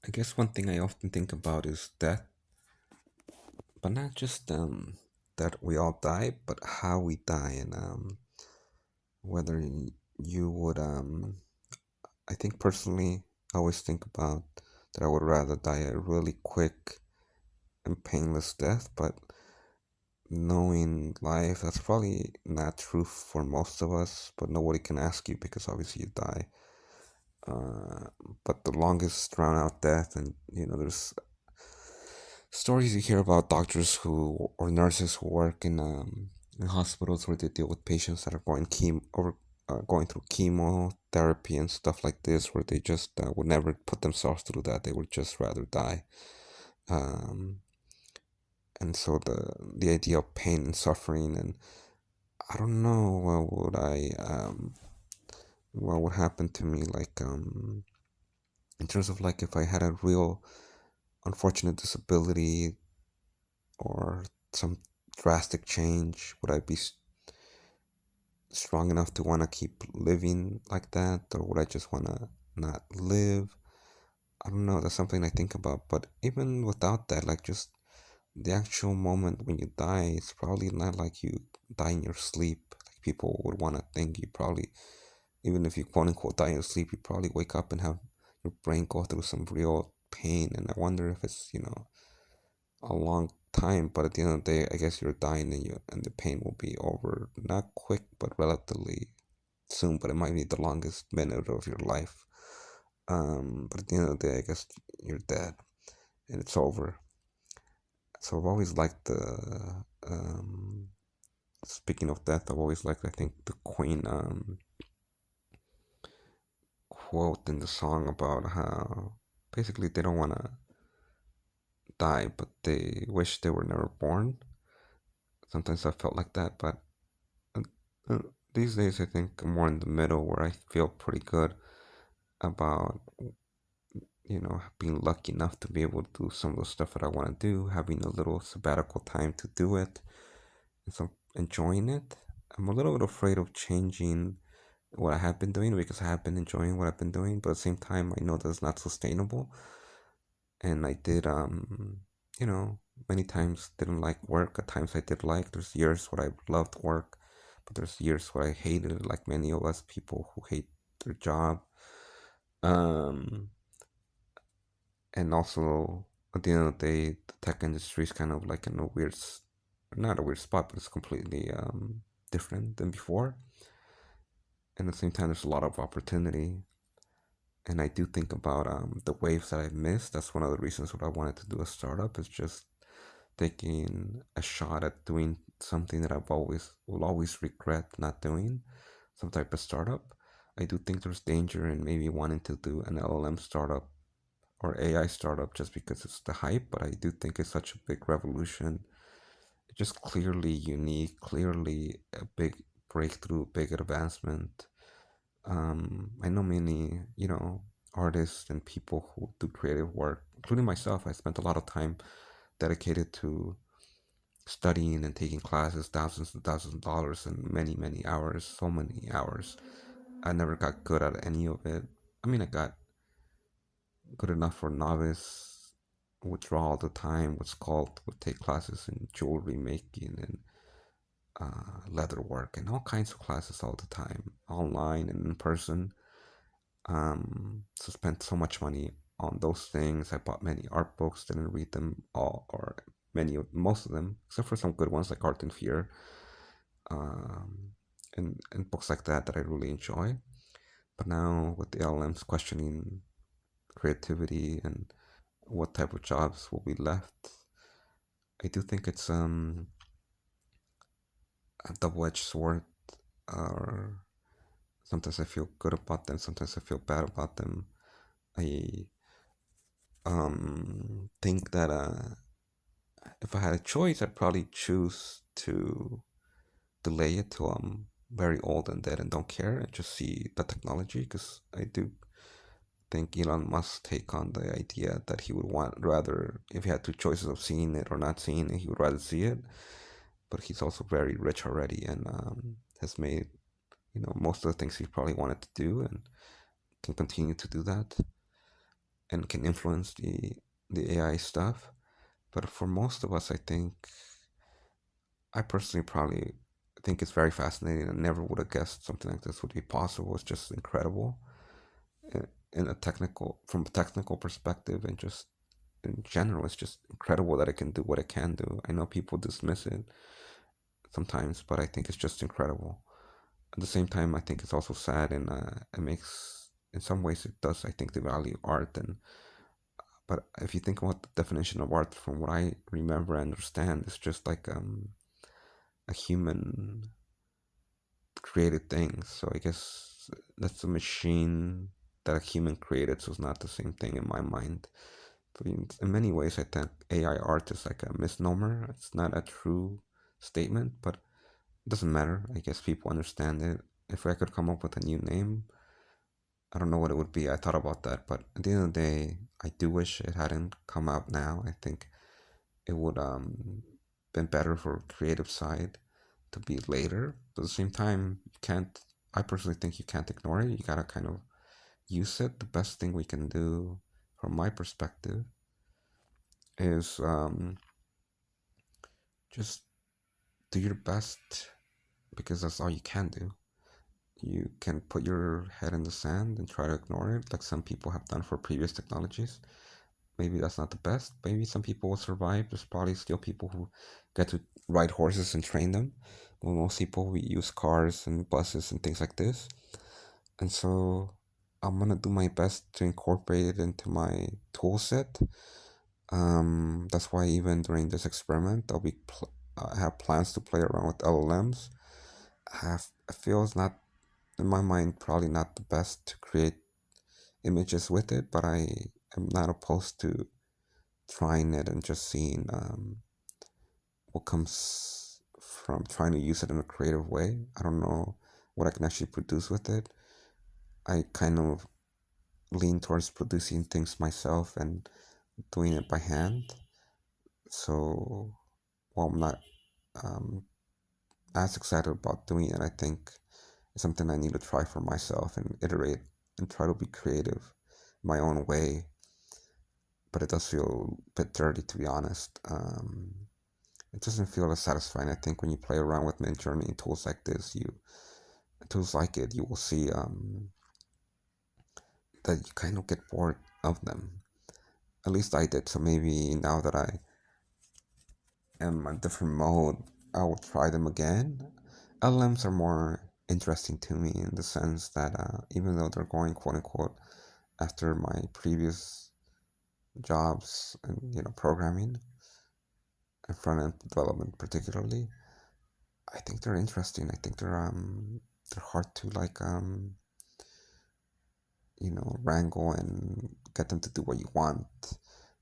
I guess one thing I often think about is death, but not just that we all die, but how we die, and whether you would. I think personally, I always think about that I would rather die a really quick and painless death, but knowing life, that's probably not true for most of us, but nobody can ask you because obviously you die. Uh, but the longest drawn out death, and there's stories you hear about doctors who or nurses who work in hospitals where they deal with patients that are going through chemotherapy and stuff like this, where they just would never put themselves through that. They would just rather die. Um, and so the idea of pain and suffering, and I don't know what would happen to me, like in terms of like if I had a real unfortunate disability or some drastic change, would I be strong enough to want to keep living like that, or would I just want to not live? I don't know. That's something I think about. But even without that, like just the actual moment when you die, it's probably not like you die in your sleep. Like people would want to think you probably, even if you quote unquote die in your sleep, you probably wake up and have your brain go through some real pain. And I wonder if it's, a long time, but at the end of the day, I guess you're dying and the pain will be over. Not quick, but relatively soon. But it might be the longest minute of your life. But at the end of the day, I guess you're dead and it's over. So I've always liked the. Speaking of death, I've always liked, I think, the Queen quote in the song about how basically they don't want to die, but they wish they were never born. Sometimes I felt like that, but uh, uh, these days I think I'm more in the middle where I feel pretty good about being lucky enough to be able to do some of the stuff that I want to do, having a little sabbatical time to do it, and so enjoying it. I'm a little bit afraid of changing what I have been doing because I have been enjoying what I've been doing, but at the same time I know that it's not sustainable. And I did many times didn't like work. At times I did like. There's years where I loved work, but there's years where I hated it, like many of us people who hate their job. Um, and also at the end of the day, the tech industry is kind of like in a not a weird spot, but it's completely different than before. And at the same time, there's a lot of opportunity. And I do think about the waves that I've missed. That's one of the reasons why I wanted to do a startup, is just taking a shot at doing something that will always regret not doing, some type of startup. I do think there's danger in maybe wanting to do an LLM startup or AI startup just because it's the hype, but I do think it's such a big revolution. It's just clearly unique, clearly a big breakthrough, big advancement. I know many, artists and people who do creative work, including myself. I spent a lot of time dedicated to studying and taking classes, thousands and thousands of dollars, and many, many hours, so many hours. I never got good at any of it. I mean, I got good enough for novice, would draw all the time, would sculpt, would take classes in jewelry making and leather work and all kinds of classes all the time, online and in person. So spent so much money on those things. I bought many art books, didn't read them all or most of them, except for some good ones like Art and Fear, um, and books like that I really enjoy. But now with the LLMs questioning creativity and what type of jobs will be left, I do think it's a double-edged sword. Or sometimes I feel good about them, sometimes I feel bad about them. I think that if I had a choice, I'd probably choose to delay it till I'm very old and dead and don't care and just see the technology, because I do think Elon Musk take on the idea that he would want rather, if he had two choices of seeing it or not seeing it, he would rather see it. But he's also very rich already and has made most of the things he probably wanted to do and can continue to do that. and can influence the AI stuff. But for most of us, I personally probably think it's very fascinating. I never would have guessed something like this would be possible. It's just incredible in a technical, from a technical perspective, and just in general, it's just incredible that it can do what it can do. I know people dismiss it sometimes, but I think it's just incredible. At the same time, I think it's also sad, and it makes, in some ways, it does. I think devalue art, and but if you think about the definition of art, from what I remember and understand, it's just like a human created thing. So I guess that's a machine that a human created, so it's not the same thing in my mind. So in many ways, I think AI art is like a misnomer. It's not a true statement, but it doesn't matter. I guess people understand it. If I could come up with a new name, I don't know what it would be. I thought about that, but at the end of the day, I do wish it hadn't come out now. I think it would been better for creative side to be later. But at the same time, you can't. I personally think you can't ignore it. You gotta kind of use it. The best thing we can do, from my perspective, is just do your best because that's all you can do. You can put your head in the sand and try to ignore it, like some people have done for previous technologies. Maybe that's not the best. Maybe some people will survive. There's probably still people who get to ride horses and train them. Well, most people we use cars and buses and things like this. And so I'm gonna do my best to incorporate it into my tool set. That's why even during this experiment, I have plans to play around with LLMs. I feel it's not in my mind probably not the best to create images with it, but I am not opposed to trying it and just seeing what comes from trying to use it in a creative way. I don't know what I can actually produce with it. I kind of lean towards producing things myself and doing it by hand. So while I'm not um, as excited about doing it, I think it's something I need to try for myself and iterate and try to be creative my own way. But it does feel a bit dirty, to be honest. It doesn't feel as satisfying. I think when you play around with Midjourney and tools like this, tools like it, you will see that you kind of get bored of them. At least I did. So maybe now that I am in a different mode, I will try them again. LLMs are more interesting to me in the sense that even though they're going quote unquote after my previous jobs and programming and front end development particularly, I think they're interesting. I think they're hard to like wrangle and get them to do what you want.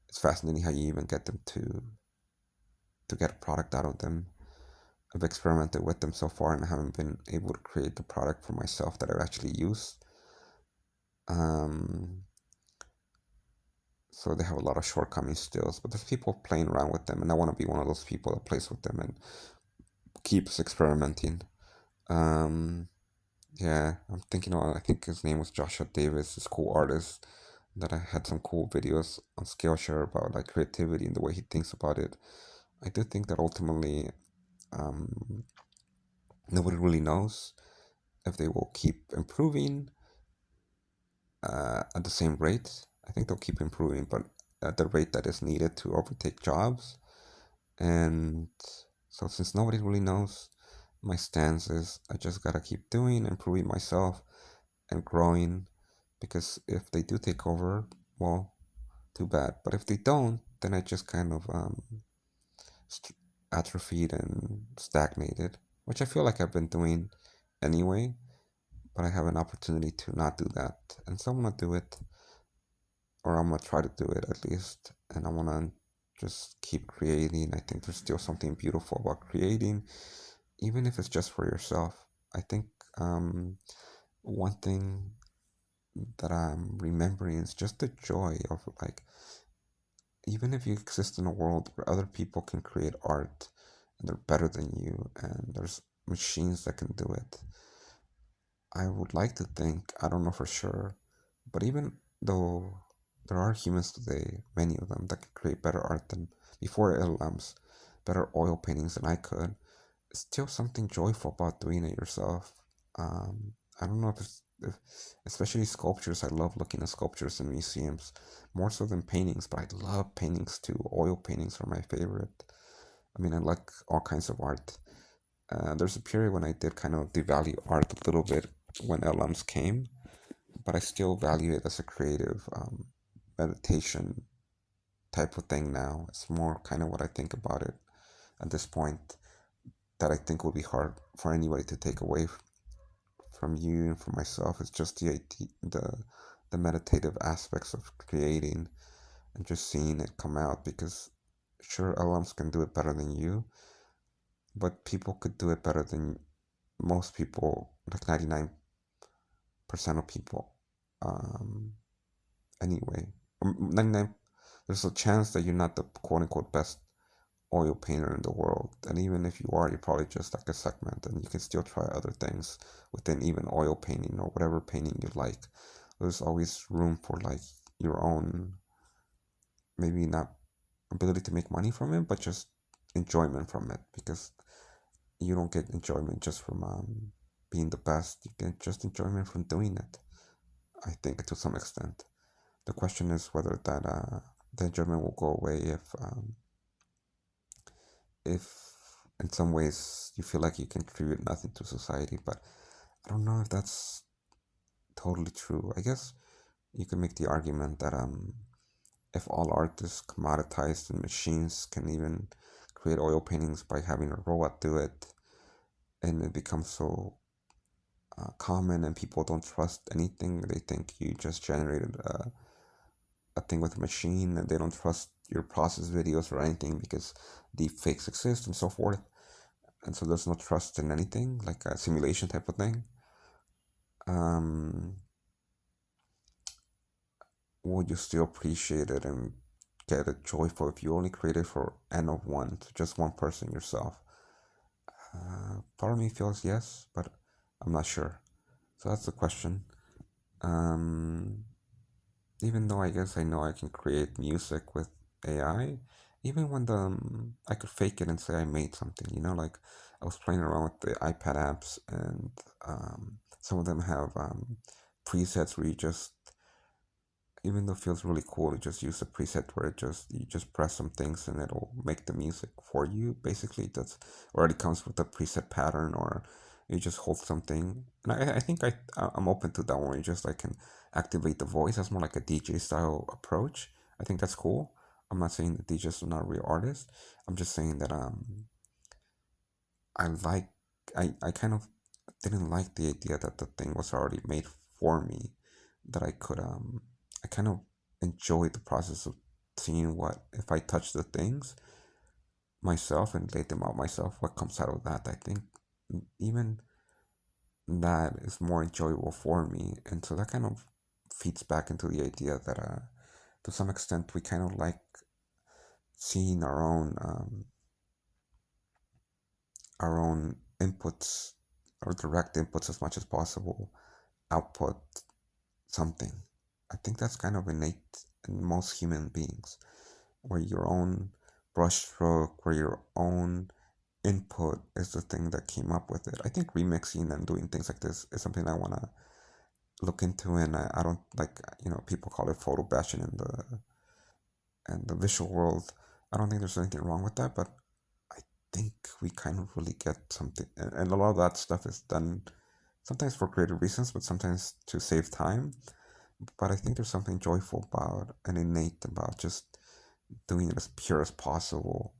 It's fascinating how you even get them to get a product out of them. I've experimented with them so far and I haven't been able to create the product for myself that I actually use. Um, so they have a lot of shortcomings still, but there's people playing around with them, and I want to be one of those people that plays with them and keeps experimenting. Um, yeah, I'm thinking I think his name was Joshua Davis, this cool artist that I had some cool videos on Skillshare about like creativity and the way he thinks about it. I do think that ultimately um, nobody really knows if they will keep improving at the same rate. I think they'll keep improving, but at the rate that is needed to overtake jobs. And so, since nobody really knows, my stance is I just gotta keep doing, improving myself, and growing. Because if they do take over, well, too bad. But if they don't, then I just kind of st- atrophied and stagnated, which I feel like I've been doing anyway. But I have an opportunity to not do that, and so I'm gonna do it, or I'm gonna try to do it at least, and I wanna just keep creating. I think there's still something beautiful about creating, even if it's just for yourself. I think one thing that I'm remembering is just the joy of like, even if you exist in a world where other people can create art and they're better than you, and there's machines that can do it, I would like to think, I don't know for sure, but even though there are humans today, many of them, that can create better art than before LLMs, better oil paintings than I could. It's still something joyful about doing it yourself. I don't know if especially sculptures. I love looking at sculptures in museums more so than paintings, but I love paintings too. Oil paintings are my favorite. I mean, I like all kinds of art. There's a period when I did kind of devalue art a little bit when LMs came, but I still value it as a creative meditation type of thing now. It's more kind of what I think about it at this point that I think will be hard for anybody to take away from you and from myself. It's just the meditative aspects of creating and just seeing it come out because sure LMs can do it better than you, but people could do it better than most people, like 99% of people. Um, anyway, 99, there's a chance that you're not the quote unquote best oil painter in the world. And even if you are, you're probably just like a segment and you can still try other things within even oil painting or whatever painting you like. There's always room for like your own, maybe not ability to make money from it, but just enjoyment from it because you don't get enjoyment just from being the best. You get just enjoyment from doing it. I think to some extent. The question is whether that the enjoyment will go away if in some ways you feel like you can contribute nothing to society. But I don't know if that's totally true. I guess you can make the argument that if all art is commoditized and machines can even create oil paintings by having a robot do it, and it becomes so common and people don't trust anything. They think you just generated a thing with a machine and they don't trust your process videos or anything because deep fakes exist and so forth. And so there's no trust in anything, like a simulation type of thing. Um, would you still appreciate it and get it joyful if you only create it for n of one, to just one person yourself? Part of me feels yes, but I'm not sure. So that's the question. Um, Even though I guess I know I can create music with AI, even when I could fake it and say I made something, like I was playing around with the iPad apps and some of them have presets where you just, even though it feels really cool to just use a preset where you just press some things and it'll make the music for you. Basically, that's already comes with a preset pattern, or you just hold something. And I think I'm open to that one. You just like can activate the voice. That's more like a DJ style approach. I think that's cool. I'm not saying that DJs are not real artists. I'm just saying that I like I kind of didn't like the idea that the thing was already made for me, that I could I kind of enjoyed the process of seeing what, if I touch the things myself and lay them out myself, what comes out of that. I think even that is more enjoyable for me, and so that kind of feeds back into the idea that to some extent we kind of like seeing our own inputs or direct inputs as much as possible output something. I think that's kind of innate in most human beings, where your own brushstroke, where your own input is the thing that came up with it. I think remixing and doing things like this is something I want to look into, and I don't like, people call it photo bashing in the visual world. I don't think there's anything wrong with that, but I think we kind of really get something, and a lot of that stuff is done sometimes for creative reasons, but sometimes to save time. But I think there's something joyful about and innate about just doing it as pure as possible.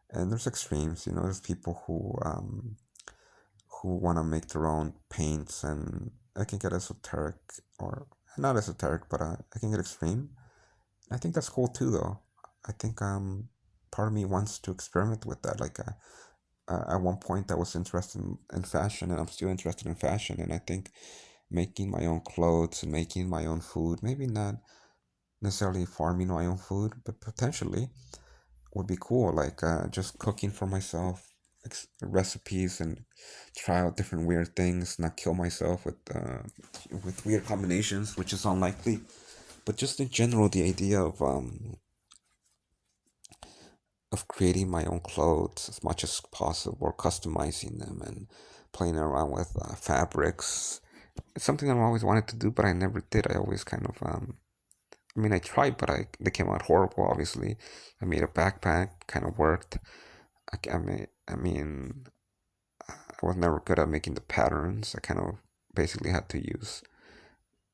And there's extremes, there's people who want to make their own paints, and I can get esoteric, or not esoteric, but I can get extreme. I think that's cool too, though. I think part of me wants to experiment with that. Like at one point, I was interested in fashion, and I'm still interested in fashion. And I think making my own clothes and making my own food, maybe not necessarily farming my own food, but potentially would be cool. Like just cooking for myself, recipes, and try out different weird things. Not kill myself with weird combinations, which is unlikely. But just in general, the idea of creating my own clothes as much as possible, or customizing them and playing around with fabrics. It's something I've always wanted to do, but I never did. I always kind of, I mean, I tried, but they came out horrible. Obviously, I made a backpack, kind of worked. I mean, I was never good at making the patterns. I kind of basically had to use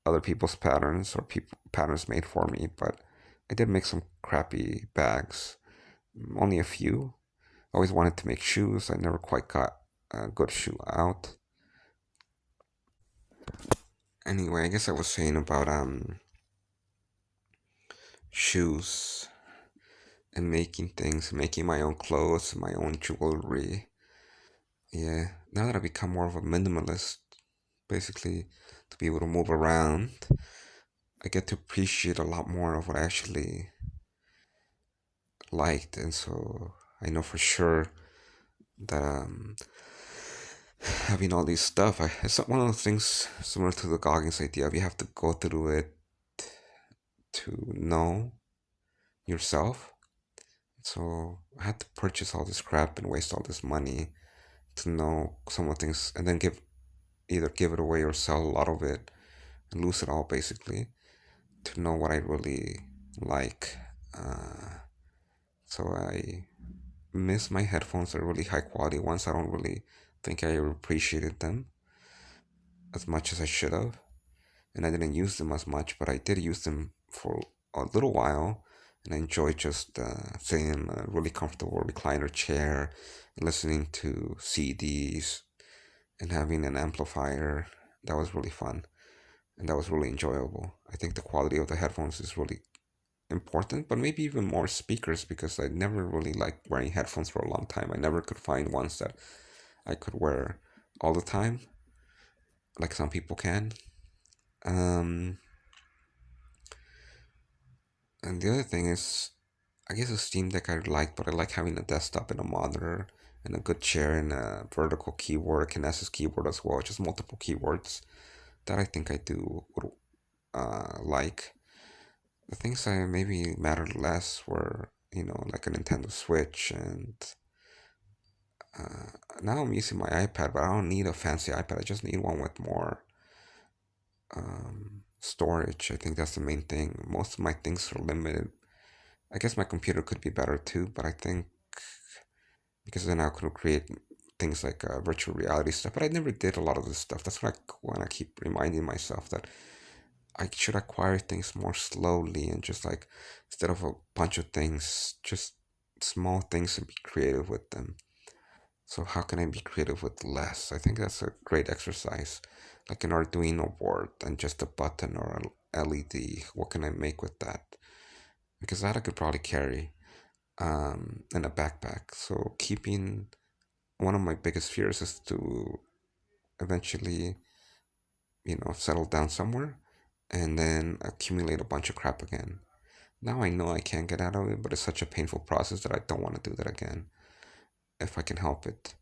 other people's patterns or patterns made for me. But I did make some crappy bags, only a few. I always wanted to make shoes. I never quite got a good shoe out. Anyway, I guess I was saying about shoes and making things, making my own clothes, my own jewelry. Yeah, now that I've become more of a minimalist, basically to be able to move around, I get to appreciate a lot more of what I actually liked, and so I know for sure that having all these stuff, it's one of those things similar to the Goggins idea of you have to go through it to know yourself. So I had to purchase all this crap and waste all this money to know some of the things, and then give it away or sell a lot of it and lose it all basically to know what I really like. Uh, so I miss my headphones. They're really high quality ones. I don't really think I appreciated them as much as I should have, and I didn't use them as much, but I did use them for a little while, and I enjoyed just sitting in a really comfortable recliner chair, and listening to CDs, and having an amplifier. That was really fun, and that was really enjoyable. I think the quality of the headphones is really important, but maybe even more speakers because I never really liked wearing headphones for a long time. I never could find ones that I could wear all the time, like some people can. Um, and the other thing is, I guess a Steam Deck I like, but I like having a desktop and a monitor and a good chair and a vertical keyboard, a Kinesis keyboard as well, just multiple keyboards. That I think I do would like. The things that maybe mattered less were, like a Nintendo Switch, and now I'm using my iPad, but I don't need a fancy iPad. I just need one with more storage. I think that's the main thing. Most of my things are limited. I guess my computer could be better too, but I think because then I could create things like virtual reality stuff. But I never did a lot of this stuff. That's what I want to keep reminding myself that I should acquire things more slowly and just like instead of a bunch of things, just small things and be creative with them. So how can I be creative with less? I think that's a great exercise, like an Arduino board and just a button or an LED. What can I make with that? Because that I could probably carry in a backpack. So keeping one of my biggest fears is to eventually, settle down somewhere and then accumulate a bunch of crap again. Now I know I can't get out of it, but it's such a painful process that I don't want to do that again if I can help it.